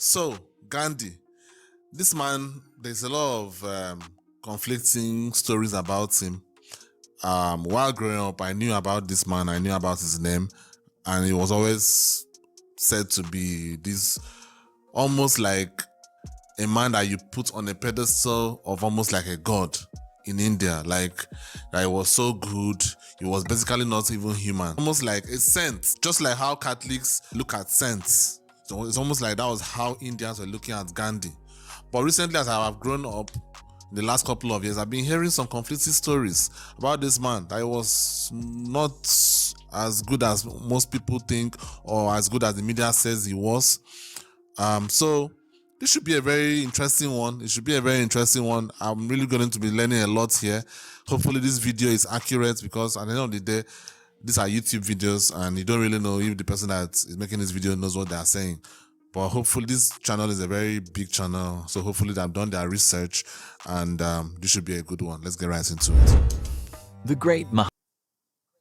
So, Gandhi, this man, there's a lot of conflicting stories about him. While growing up, I knew about this man, I knew about his name, and he was always said to be this almost like a man that you put on a pedestal of almost like a god in India. Like, that he was so good, he was basically not even human. Almost like a saint, just like how Catholics look at saints. So it's almost like that was how Indians were looking at Gandhi. But recently, as I have grown up, in the last couple of years, I've been hearing some conflicting stories about this man, that he was not as good as most people think, or as good as the media says he was. So this should be a very interesting one. It should be a very interesting one. I'm really going to be learning a lot here. Hopefully this video is accurate, because at the end of the day, these are YouTube videos and you don't really know if the person that is making this video knows what they are saying. But hopefully this channel is a very big channel, so hopefully they've done their research, and this should be a good one. Let's get right into it. The great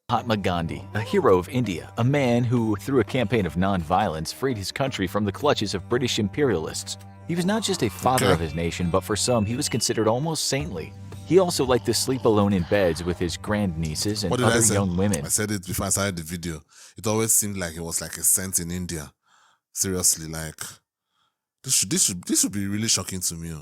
Mahatma Gandhi, a hero of India, a man who, through a campaign of non-violence, freed his country from the clutches of British imperialists. He was not just a father of his nation, but for some, he was considered almost saintly. He also liked to sleep alone in beds with his grandnieces and other young women. I said it before I started the video. It always seemed like he was like a saint in India. Seriously, like, this should be really shocking to me.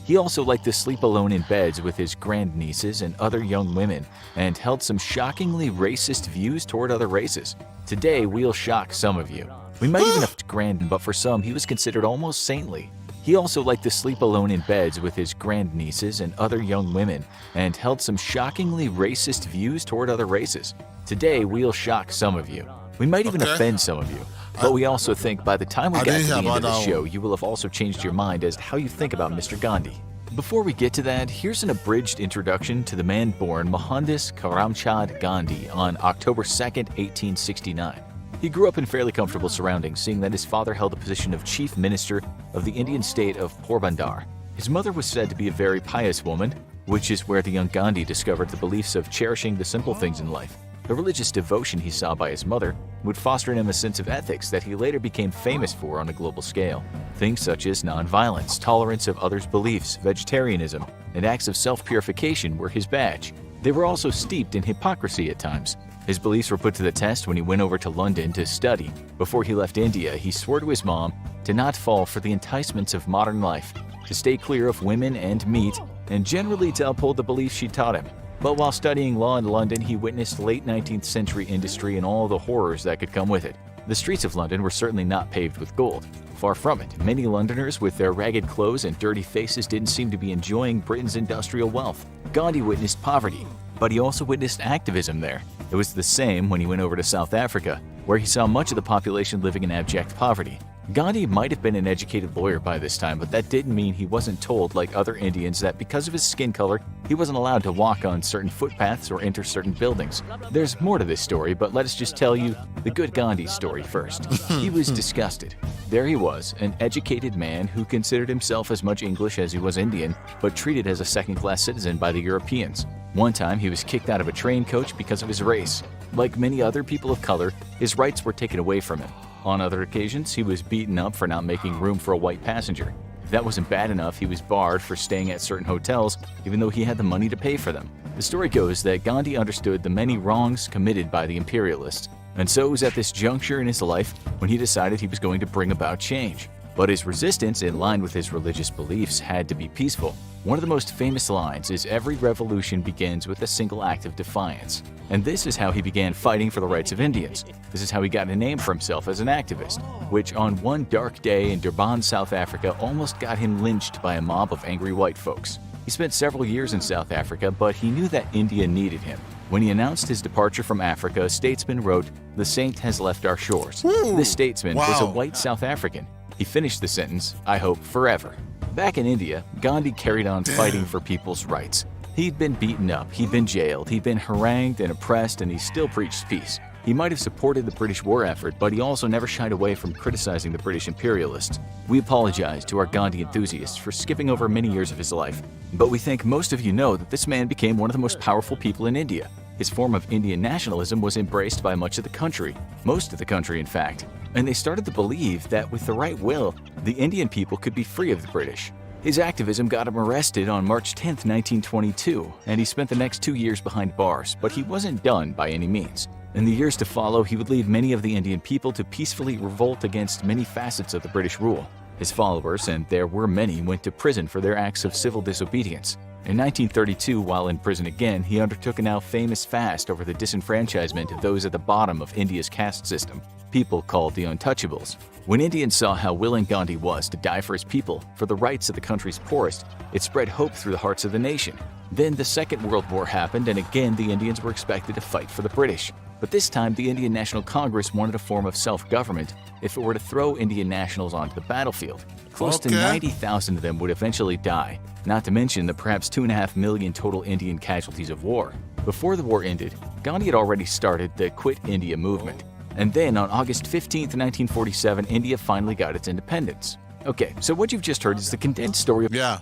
He also liked to sleep alone in beds with his grandnieces and other young women, and held some shockingly racist views toward other races. Today, we'll shock some of you. We might even have grand, but for some, he was considered almost saintly. He also liked to sleep alone in beds with his grandnieces and other young women, and held some shockingly racist views toward other races. Today, we'll shock some of you. We might even offend some of you. But we also think by the time we get to the end of the show, you will have also changed your mind as to how you think about Mr. Gandhi. Before we get to that, here's an abridged introduction to the man born Mohandas Karamchand Gandhi on October 2nd, 1869. He grew up in fairly comfortable surroundings, seeing that his father held the position of Chief Minister of the Indian state of Porbandar. His mother was said to be a very pious woman, which is where the young Gandhi discovered the beliefs of cherishing the simple things in life. The religious devotion he saw by his mother would foster in him a sense of ethics that he later became famous for on a global scale. Things such as nonviolence, tolerance of others' beliefs, vegetarianism, and acts of self-purification were his badge. They were also steeped in hypocrisy at times. His beliefs were put to the test when he went over to London to study. Before he left India, he swore to his mom to not fall for the enticements of modern life, to stay clear of women and meat, and generally to uphold the beliefs she taught him. But while studying law in London, he witnessed late 19th century industry and all the horrors that could come with it. The streets of London were certainly not paved with gold. Far from it, many Londoners with their ragged clothes and dirty faces didn't seem to be enjoying Britain's industrial wealth. Gandhi witnessed poverty, but he also witnessed activism there. It was the same when he went over to South Africa, where he saw much of the population living in abject poverty. Gandhi might have been an educated lawyer by this time, but that didn't mean he wasn't told, like other Indians, that because of his skin color, he wasn't allowed to walk on certain footpaths or enter certain buildings. There's more to this story, but let us just tell you the good Gandhi story first. He was disgusted. There he was, an educated man who considered himself as much English as he was Indian, but treated as a second-class citizen by the Europeans. One time, he was kicked out of a train coach because of his race. Like many other people of color, his rights were taken away from him. On other occasions, he was beaten up for not making room for a white passenger. If that wasn't bad enough, he was barred for staying at certain hotels, even though he had the money to pay for them. The story goes that Gandhi understood the many wrongs committed by the imperialists, and so it was at this juncture in his life when he decided he was going to bring about change. But his resistance, in line with his religious beliefs, had to be peaceful. One of the most famous lines is, "Every revolution begins with a single act of defiance." And this is how he began fighting for the rights of Indians. This is how he got a name for himself as an activist, which on one dark day in Durban, South Africa, almost got him lynched by a mob of angry white folks. He spent several years in South Africa, but he knew that India needed him. When he announced his departure from Africa, a statesman wrote, "The saint has left our shores." This statesman was a white South African. He finished the sentence, "I hope forever." Back in India, Gandhi carried on fighting for people's rights. He'd been beaten up, he'd been jailed, he'd been harangued and oppressed, and he still preached peace. He might have supported the British war effort, but he also never shied away from criticizing the British imperialists. We apologize to our Gandhi enthusiasts for skipping over many years of his life, but we think most of you know that this man became one of the most powerful people in India. His form of Indian nationalism was embraced by much of the country, most of the country in fact. and they started to believe that with the right will, the Indian people could be free of the British. His activism got him arrested on March 10, 1922, and he spent the next 2 years behind bars, but he wasn't done by any means. In the years to follow, he would lead many of the Indian people to peacefully revolt against many facets of the British rule. His followers, and there were many, went to prison for their acts of civil disobedience. In 1932, while in prison again, he undertook a now famous fast over the disenfranchisement of those at the bottom of India's caste system, people called the Untouchables. When Indians saw how willing Gandhi was to die for his people, for the rights of the country's poorest, it spread hope through the hearts of the nation. Then the Second World War happened, and again the Indians were expected to fight for the British. But this time, the Indian National Congress wanted a form of self-government if it were to throw Indian nationals onto the battlefield. Close to 90,000 of them would eventually die, not to mention the perhaps 2.5 million total Indian casualties of war. Before the war ended, Gandhi had already started the Quit India movement. And then on August 15, 1947, India finally got its independence. Okay, so what you've just heard is the condensed story of... Yeah.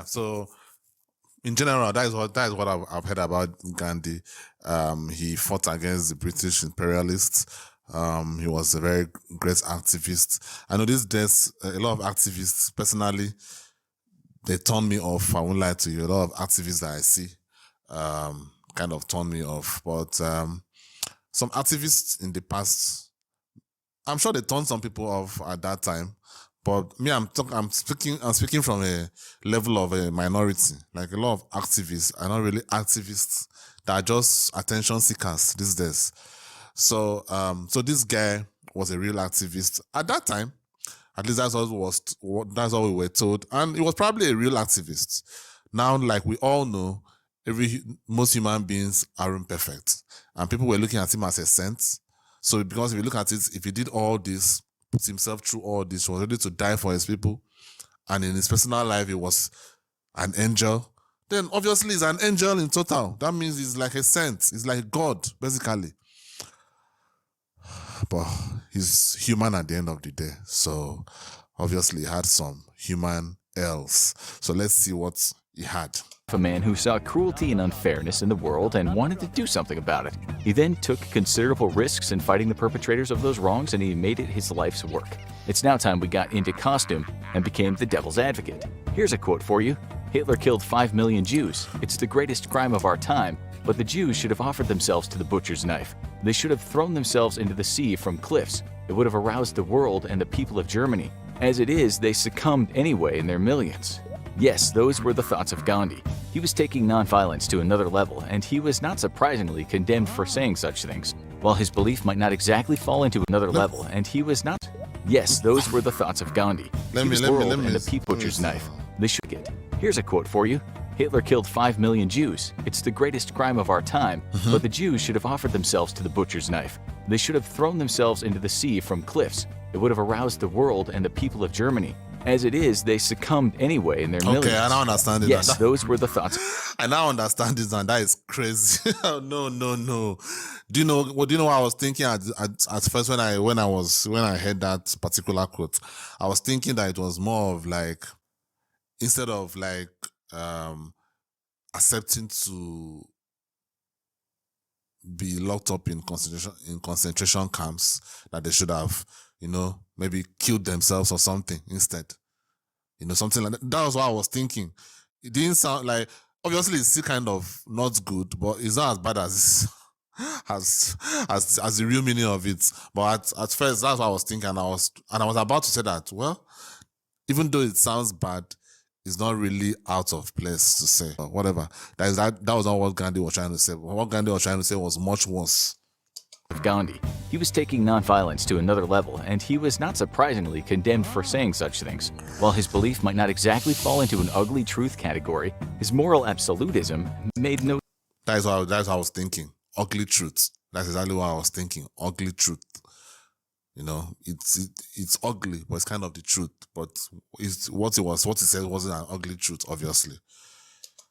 So in general, that is what I've heard about Gandhi. He fought against the British imperialists. He was a very great activist. I know these days, a lot of activists, personally, they turn me off. I won't lie to you. A lot of activists that I see kind of turn me off. But some activists in the past, I'm sure they turned some people off at that time. But me, I'm speaking from a level of a minority. Like a lot of activists are not really activists. They are just attention seekers these days. So this guy was a real activist at that time. At least that's what we were told, and he was probably a real activist. Now, like we all know, most human beings aren't perfect, and people were looking at him as a saint. So because if you look at it, if he did all this, put himself through all this, was ready to die for his people, and in his personal life he was an angel, then obviously he's an angel in total. That means he's like a saint. He's like God, basically. But he's human at the end of the day. So obviously he had some human ills. So let's see what he had. A man who saw cruelty and unfairness in the world and wanted to do something about it. He then took considerable risks in fighting the perpetrators of those wrongs, and he made it his life's work. It's now time we got into costume and became the devil's advocate. Here's a quote for you. Hitler killed 5 million Jews. It's the greatest crime of our time, but the Jews should have offered themselves to the butcher's knife. They should have thrown themselves into the sea from cliffs. It would have aroused the world and the people of Germany. As it is, they succumbed anyway in their millions. Yes, those were the thoughts of Gandhi. He was taking nonviolence to another level, and he was not surprisingly condemned for saying such things. While his belief might not exactly fall into another level, and he was not... Yes, those were the thoughts of Gandhi. And the people butcher's knife. They should get. Here's a quote for you. Hitler killed 5 million Jews. It's the greatest crime of our time, but the Jews should have offered themselves to the butcher's knife. They should have thrown themselves into the sea from cliffs. It would have aroused the world and the people of Germany. As it is, they succumbed anyway in their millions. Okay, I now understand it. Yes, those were the thoughts. I now understand this, and that is crazy. No. Do you know what I was thinking at first when I heard that particular quote? I was thinking that it was more of like, instead of like accepting to be locked up in concentration camps, that they should have, maybe killed themselves or something instead. Something like that. That was what I was thinking. It didn't sound like, obviously it's still kind of not good, but it's not as bad as the real meaning of it. But at first, that's what I was thinking, and I was about to say that, well, even though it sounds bad, it's not really out of place to say. Whatever. That was not what Gandhi was trying to say. What Gandhi was trying to say was much worse. Of Gandhi. He was taking nonviolence to another level, and he was not surprisingly condemned for saying such things. While his belief might not exactly fall into an ugly truth category, his moral absolutism made no... That's what I was thinking. Ugly truth. That's exactly what I was thinking. Ugly truth. It's ugly, but it's kind of the truth. But what he said wasn't an ugly truth, obviously.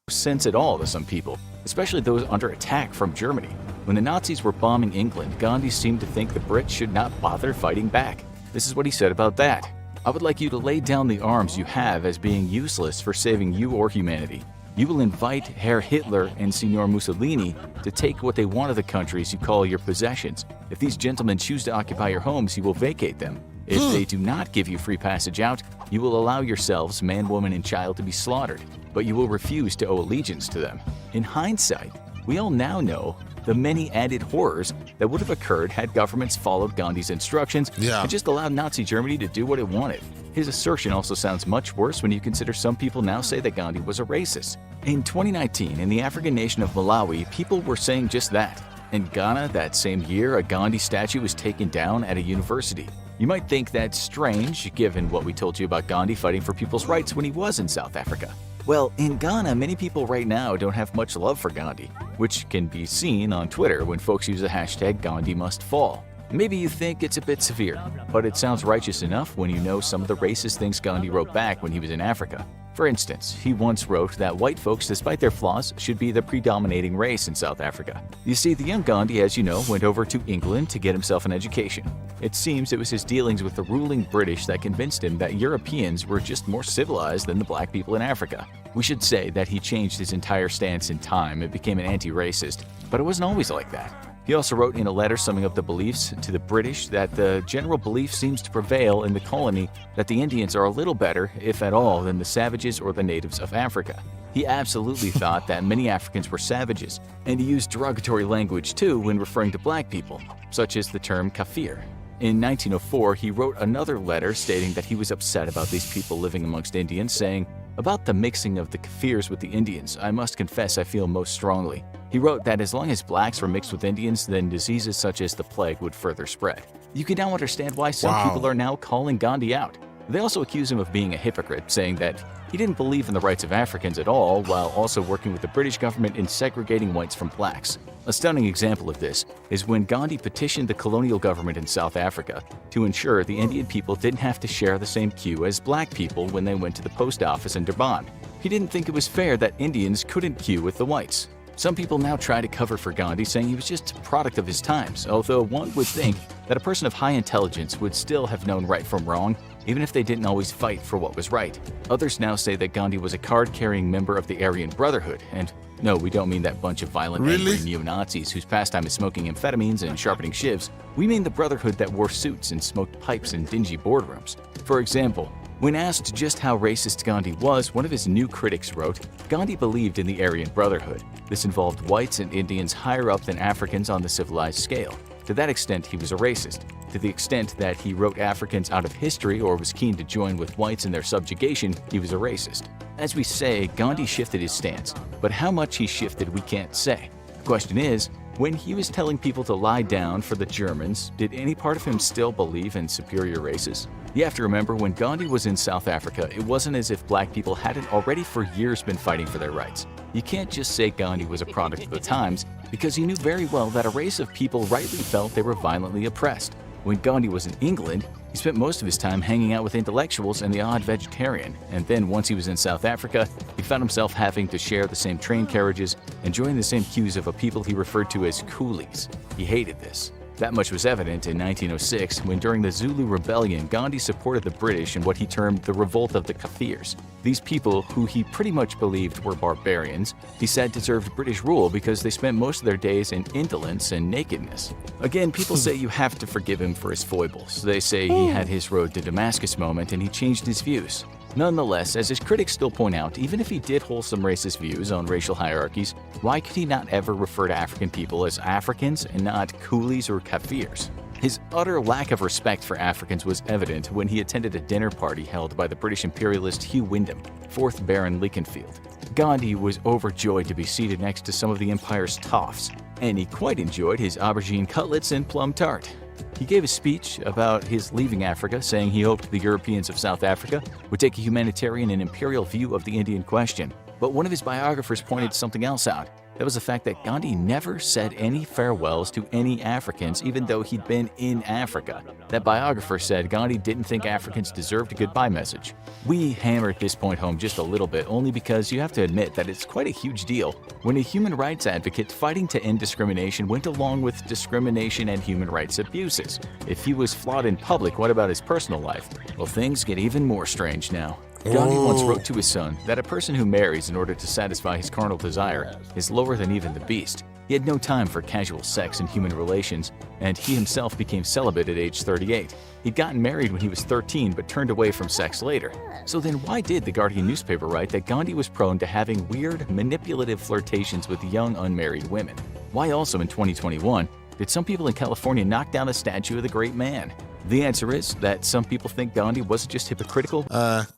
Sense at all to some people, especially those under attack from Germany. When the Nazis were bombing England, Gandhi seemed to think the Brits should not bother fighting back. This is what he said about that. I would like you to lay down the arms you have as being useless for saving you or humanity. You will invite Herr Hitler and Signor Mussolini to take what they want of the countries you call your possessions. If these gentlemen choose to occupy your homes, you will vacate them. If they do not give you free passage out, you will allow yourselves, man, woman, and child, to be slaughtered, but you will refuse to owe allegiance to them. In hindsight, we all now know the many added horrors that would have occurred had governments followed Gandhi's instructions and just allowed Nazi Germany to do what it wanted. His assertion also sounds much worse when you consider some people now say that Gandhi was a racist. In 2019, in the African nation of Malawi, people were saying just that. In Ghana, that same year, a Gandhi statue was taken down at a university. You might think that's strange, given what we told you about Gandhi fighting for people's rights when he was in South Africa. Well, in Ghana, many people right now don't have much love for Gandhi, which can be seen on Twitter when folks use the hashtag #GandhiMustFall. Maybe you think it's a bit severe, but it sounds righteous enough when you know some of the racist things Gandhi wrote back when he was in Africa. For instance, he once wrote that white folks, despite their flaws, should be the predominating race in South Africa. You see, the young Gandhi, as you know, went over to England to get himself an education. It seems it was his dealings with the ruling British that convinced him that Europeans were just more civilized than the black people in Africa. We should say that he changed his entire stance in time and became an anti-racist, but it wasn't always like that. He also wrote in a letter summing up the beliefs to the British that the general belief seems to prevail in the colony that the Indians are a little better, if at all, than the savages or the natives of Africa. He absolutely thought that many Africans were savages, and he used derogatory language too when referring to black people, such as the term kafir. In 1904, he wrote another letter stating that he was upset about these people living amongst Indians, saying, "About the mixing of the Kafirs with the Indians, I must confess I feel most strongly." He wrote that as long as blacks were mixed with Indians, then diseases such as the plague would further spread. You can now understand why some people are now calling Gandhi out. They also accuse him of being a hypocrite, saying that he didn't believe in the rights of Africans at all, while also working with the British government in segregating whites from blacks. A stunning example of this is when Gandhi petitioned the colonial government in South Africa to ensure the Indian people didn't have to share the same queue as black people when they went to the post office in Durban. He didn't think it was fair that Indians couldn't queue with the whites. Some people now try to cover for Gandhi, saying he was just a product of his times, although one would think that a person of high intelligence would still have known right from wrong, even if they didn't always fight for what was right. Others now say that Gandhi was a card-carrying member of the Aryan Brotherhood, and no, we don't mean that bunch of violent, angry neo-Nazis whose pastime is smoking amphetamines and sharpening shivs. We mean the Brotherhood that wore suits and smoked pipes in dingy boardrooms. For example, when asked just how racist Gandhi was, one of his new critics wrote, "Gandhi believed in the Aryan Brotherhood. This involved whites and Indians higher up than Africans on the civilized scale. To that extent, he was a racist. To the extent that he wrote Africans out of history or was keen to join with whites in their subjugation, he was a racist." As we say, Gandhi shifted his stance, but how much he shifted we can't say. The question is, when he was telling people to lie down for the Germans, did any part of him still believe in superior races? You have to remember, when Gandhi was in South Africa, it wasn't as if black people hadn't already for years been fighting for their rights. You can't just say Gandhi was a product of the times, because he knew very well that a race of people rightly felt they were violently oppressed. When Gandhi was in England, he spent most of his time hanging out with intellectuals and the odd vegetarian, and then once he was in South Africa, he found himself having to share the same train carriages and join the same queues of a people he referred to as coolies. He hated this. That much was evident in 1906 when, during the Zulu Rebellion, Gandhi supported the British in what he termed the Revolt of the Kafirs. These people, who he pretty much believed were barbarians, he said deserved British rule because they spent most of their days in indolence and nakedness. Again, people say you have to forgive him for his foibles. They say he had his road to Damascus moment and he changed his views. Nonetheless, as his critics still point out, even if he did hold some racist views on racial hierarchies, why could he not ever refer to African people as Africans and not coolies or Kafirs? His utter lack of respect for Africans was evident when he attended a dinner party held by the British imperialist Hugh Wyndham, 4th Baron Leconfield. Gandhi was overjoyed to be seated next to some of the empire's toffs, and he quite enjoyed his aubergine cutlets and plum tart. He gave a speech about his leaving Africa, saying he hoped the Europeans of South Africa would take a humanitarian and imperial view of the Indian question. But one of his biographers pointed something else out. That was the fact that Gandhi never said any farewells to any Africans, even though he'd been in Africa. That biographer said Gandhi didn't think Africans deserved a goodbye message. We hammered this point home just a little bit, only because you have to admit that it's quite a huge deal when a human rights advocate fighting to end discrimination went along with discrimination and human rights abuses. If he was flawed in public, what about his personal life? Well, things get even more strange now. Gandhi once Oh, wrote to his son that a person who marries in order to satisfy his carnal desire is lower than even the beast. He had no time for casual sex and human relations, and he himself became celibate at age 38. He'd gotten married when he was 13 but turned away from sex later. So then why did the Guardian newspaper write that Gandhi was prone to having weird, manipulative flirtations with young unmarried women? Why also in 2021 did some people in California knock down a statue of the great man? The answer is that some people think Gandhi wasn't just hypocritical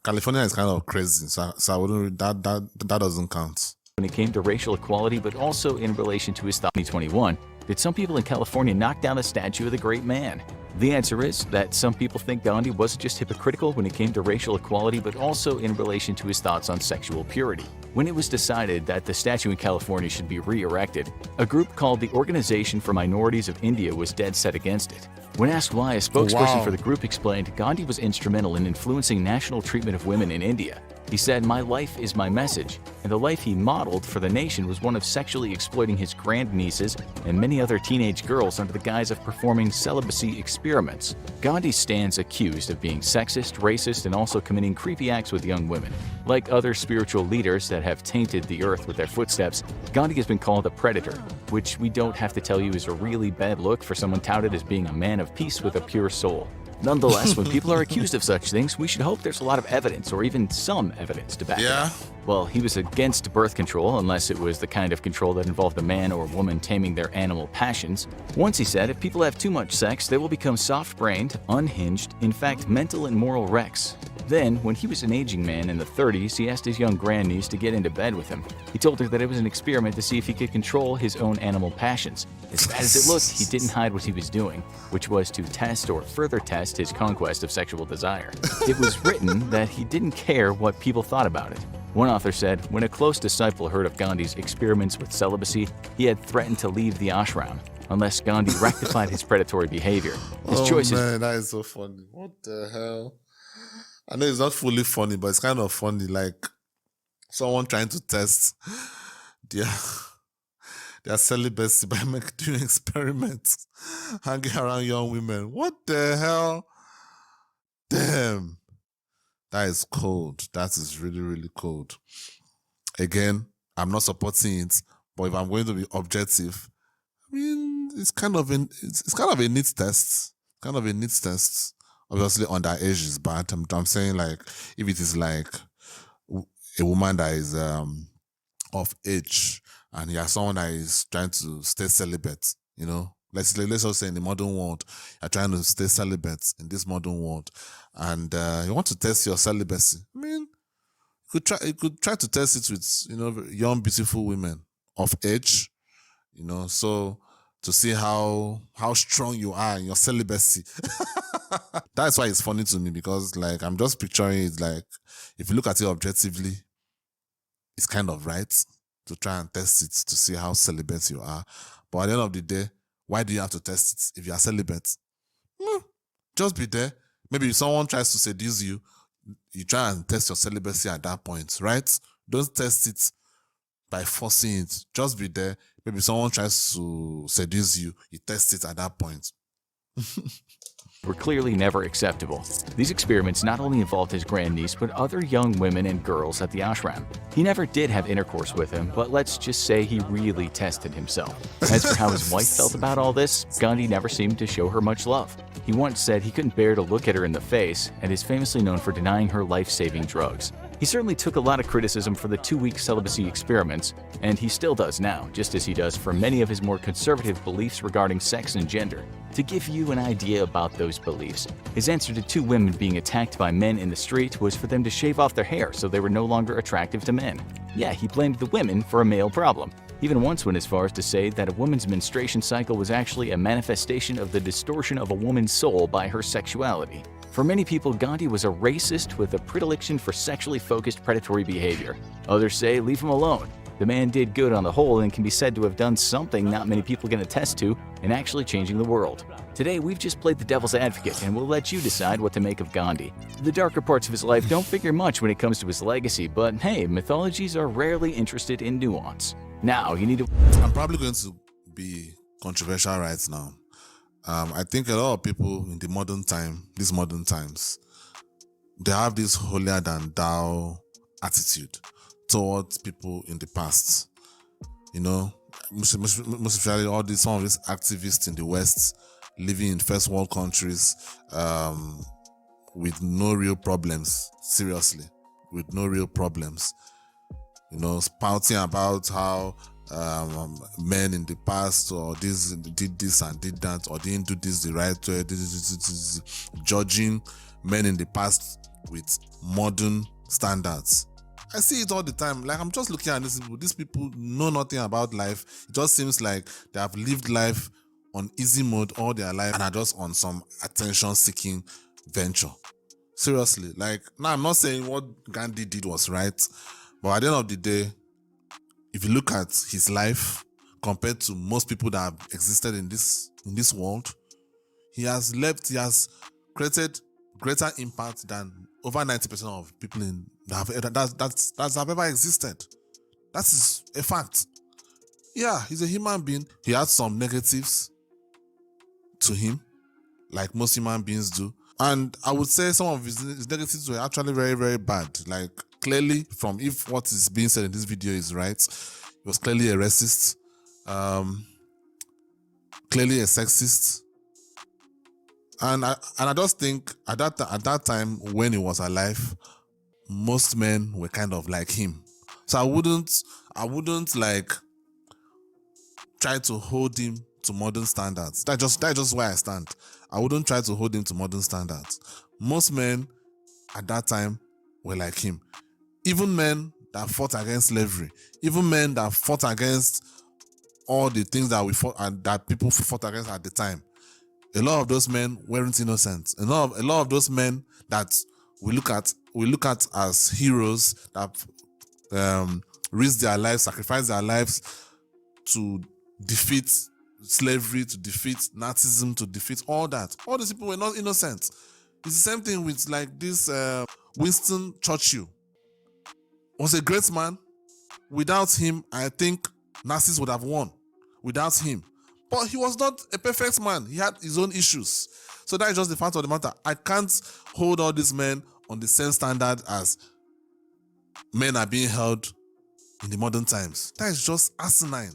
California is kind of crazy, so I wouldn't, that doesn't count. when it came to racial equality, but also in relation to his thought. 2021, did some people in California knock down a statue of the great man? The answer is that some people think Gandhi wasn't just hypocritical when it came to racial equality, but also in relation to his thoughts on sexual purity. When it was decided that the statue in California should be re-erected, a group called the Organization for Minorities of India was dead set against it. When asked why, a spokesperson Wow. for the group explained Gandhi was instrumental in influencing national treatment of women in India. He said, "My life is my message," and the life he modeled for the nation was one of sexually exploiting his grandnieces and many other teenage girls under the guise of performing celibacy experiments. Gandhi stands accused of being sexist, racist, and also committing creepy acts with young women. Like other spiritual leaders that have tainted the earth with their footsteps, Gandhi has been called a predator, which we don't have to tell you is a really bad look for someone touted as being a man of peace with a pure soul. Nonetheless, when people are accused of such things, we should hope there's a lot of evidence, or even some evidence to back it Yeah. up. Well, he was against birth control unless it was the kind of control that involved a man or woman taming their animal passions. Once he said, if people have too much sex, they will become soft-brained, unhinged, in fact, mental and moral wrecks. Then, when he was an aging man in the 30s, he asked his young grandniece to get into bed with him. He told her that it was an experiment to see if he could control his own animal passions. As bad as it looked, he didn't hide what he was doing, which was to test or further test his conquest of sexual desire. It was written that he didn't care what people thought about it. One author said, when a close disciple heard of Gandhi's experiments with celibacy, he had threatened to leave the ashram unless Gandhi rectified his predatory behavior. His choices Man, that is so funny. What the hell? I know it's not fully funny, but it's kind of funny. Like someone trying to test their their celibacy by doing experiments, hanging around young women. What the hell? Damn, that is cold. That is really, really cold. Again, I'm not supporting it, but if I'm going to be objective, I mean, it's kind of a neat test. Kind of a neat test. Obviously, underage is bad. I'm saying like if it is like a woman that is of age and you are someone that is trying to stay celibate, you know. Let's just say in the modern world, you're trying to stay celibate in this modern world, and you want to test your celibacy. I mean, you could try to test it with young beautiful women of age, so to see how strong you are in your celibacy. That's why it's funny to me, because like I'm just picturing it like if you look at it objectively, it's kind of right to try and test it to see how celibate you are. But at the end of the day, why do you have to test it if you are celibate? Just be there. Maybe if someone tries to seduce you, you try and test your celibacy at that point, right? Don't test it by forcing it. Just be there. Maybe someone tries to seduce you, you test it at that point. were clearly never acceptable. These experiments not only involved his grandniece, but other young women and girls at the ashram. He never did have intercourse with them, but let's just say he really tested himself. As for how his wife felt about all this, Gandhi never seemed to show her much love. He once said he couldn't bear to look at her in the face, and is famously known for denying her life-saving drugs. He certainly took a lot of criticism for the 2-week celibacy experiments, and he still does now, just as he does for many of his more conservative beliefs regarding sex and gender. To give you an idea about those beliefs, his answer to 2 women being attacked by men in the street was for them to shave off their hair so they were no longer attractive to men. Yeah, he blamed the women for a male problem. Even once went as far as to say that a woman's menstruation cycle was actually a manifestation of the distortion of a woman's soul by her sexuality. For many people, Gandhi was a racist with a predilection for sexually focused predatory behavior. Others say, leave him alone. The man did good on the whole and can be said to have done something not many people can attest to in actually changing the world. Today, we've just played the devil's advocate, and we'll let you decide what to make of Gandhi. The darker parts of his life don't figure much when it comes to his legacy, but hey, mythologies are rarely interested in nuance. Now, you need to... I'm probably going to be controversial right now. I think a lot of people in these modern times, they have this holier than thou attitude towards people in the past. You know, most especially some of these activists in the West living in first world countries with no real problems, seriously, with no real problems. You know, spouting about how men in the past or this did this and did that or didn't do this the right way, judging men in the past with modern standards. I see it all the time. Like, I'm just looking at these people know nothing about life. It just seems like they have lived life on easy mode all their life and are just on some attention-seeking venture. Seriously, like, now I'm not saying what Gandhi did was right, but at the end of the day, if you look at his life compared to most people that have existed in this world, he has created greater impact than over 90% of people that have ever existed. That is a fact. Yeah, he's a human being. He has some negatives to him, like most human beings do. And I would say some of his negatives were actually very, very bad. Like, clearly, from if what is being said in this video is right, he was clearly a racist, clearly a sexist. And I just think at that time when he was alive, most men were kind of like him. So I wouldn't like try to hold him to modern standards. That's just where I stand. I wouldn't try to hold him to modern standards. Most men at that time were like him. Even men that fought against slavery, even men that fought against all the things that we fought and that people fought against at the time. A lot of those men weren't innocent. A lot of those men that we look at as heroes that risked their lives, sacrificed their lives to defeat slavery, to defeat Nazism, to defeat all that. All these people were not innocent. It's the same thing with like this Winston Churchill. Was a great man. Without him, I think Nazis would have won. Without him. But he was not a perfect man. He had his own issues. So that is just the fact of the matter. I can't hold all these men on the same standard as men are being held in the modern times. That is just asinine.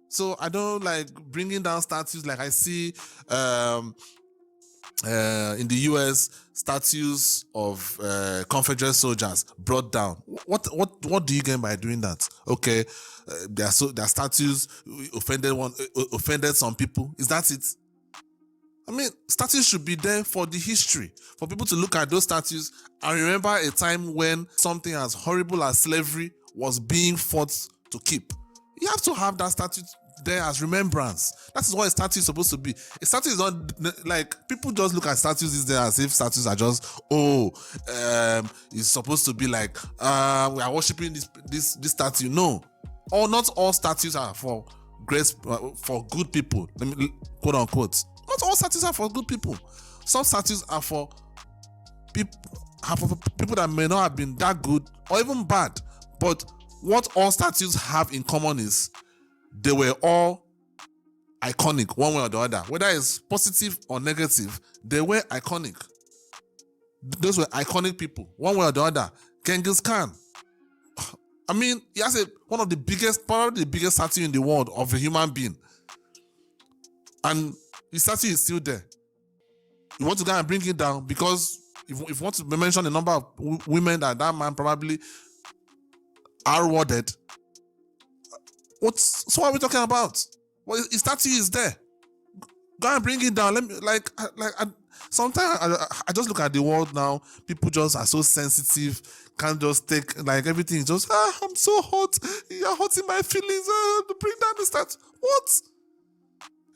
So I don't like bringing down statues like I see in the US, statues of Confederate soldiers brought down. What do you gain by doing that? Okay, their statues offended some people. Is that it? I mean, statues should be there for the history, for people to look at those statues and remember a time when something as horrible as slavery was being fought to keep. You have to have that statue there as remembrance. That is what a statue is supposed to be. A statue is not like people just look at statues these days as if statues are just it's supposed to be like we are worshiping this statue. No, not all statues are for grace for good people. Let me quote unquote. Not all statues are for good people. Some statues are for people that may not have been that good or even bad. But what all statues have in common is they were all iconic one way or the other. Whether it's positive or negative, they were iconic. Those were iconic people, one way or the other. Genghis Khan. I mean, he has probably the biggest statue in the world of a human being. And the statue is still there. You want to go and bring it down because if you want to mention the number of women that man probably awarded, so what are we talking about? Well, his statue is there. Go and bring it down. Let me sometimes I just look at the world now. People just are so sensitive. Can't just take like everything. Just I'm so hot. You're hurting my feelings. Bring down the statue. What?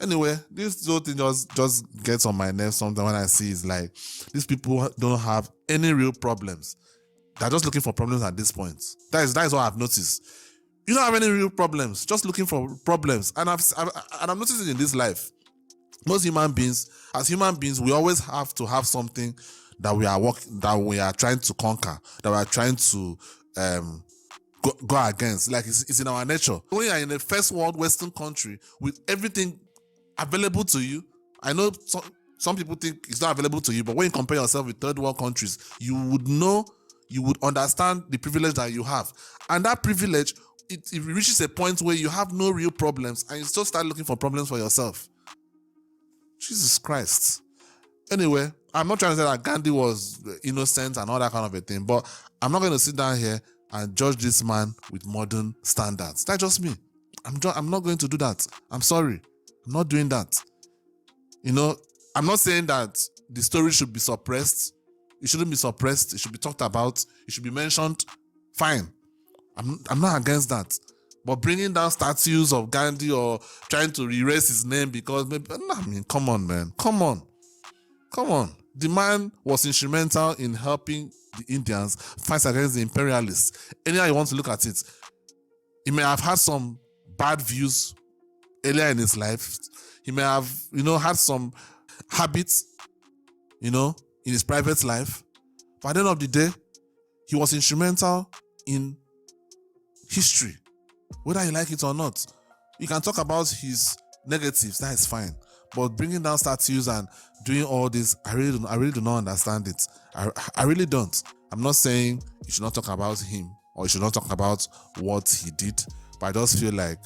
Anyway, this whole thing just gets on my nerves sometimes when I see it's like these people don't have any real problems. They're just looking for problems at this point. That is what I've noticed. You don't have any real problems, just looking for problems. And I'm noticing in this life, most human beings, as human beings, we always have to have something that we are trying to conquer, that we are trying to go against. Like it's in our nature. When you are in a first world Western country with everything available to you, I know some people think it's not available to you, but when you compare yourself with third world countries, you would know, you would understand the privilege that you have. And that privilege, it reaches a point where you have no real problems and you just start looking for problems for yourself. Jesus Christ. Anyway, I'm not trying to say that Gandhi was innocent and all that kind of a thing, but I'm not going to sit down here and judge this man with modern standards. That's just me. I'm not going to do that. I'm sorry. I'm not doing that. I'm not saying that the story should be suppressed. It shouldn't be suppressed. It should be talked about. It should be mentioned. Fine. I'm not against that. But bringing down statues of Gandhi or trying to erase his name because come on, man. Come on. The man was instrumental in helping the Indians fight against the imperialists. Anyhow you want to look at it, he may have had some bad views earlier in his life. He may have, had some habits, in his private life. But at the end of the day, he was instrumental in history, whether you like it or not. You can talk about his negatives, that is fine. But bringing down statues and doing all this, I really do not understand it. I really don't. I'm not saying you should not talk about him or you should not talk about what he did, but I just feel like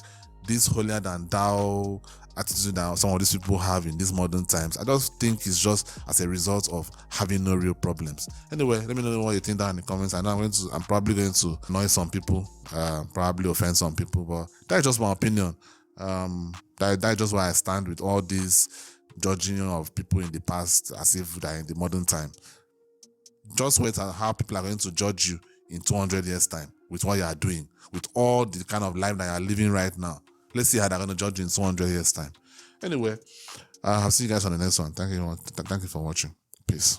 this holier than thou attitude that some of these people have in these modern times, I just think it's just as a result of having no real problems. Anyway, let me know what you think down in the comments. I know I'm probably going to annoy some people, probably offend some people, but that's just my opinion. That's just where I stand with all this judging of people in the past as if they're in the modern time. Just wait at how people are going to judge you in 200 years time with what you are doing, with all the kind of life that you are living right now. Let's see how they're going to judge you in 200 years time. Anyway, I'll see you guys on the next one. Thank you for watching. Peace.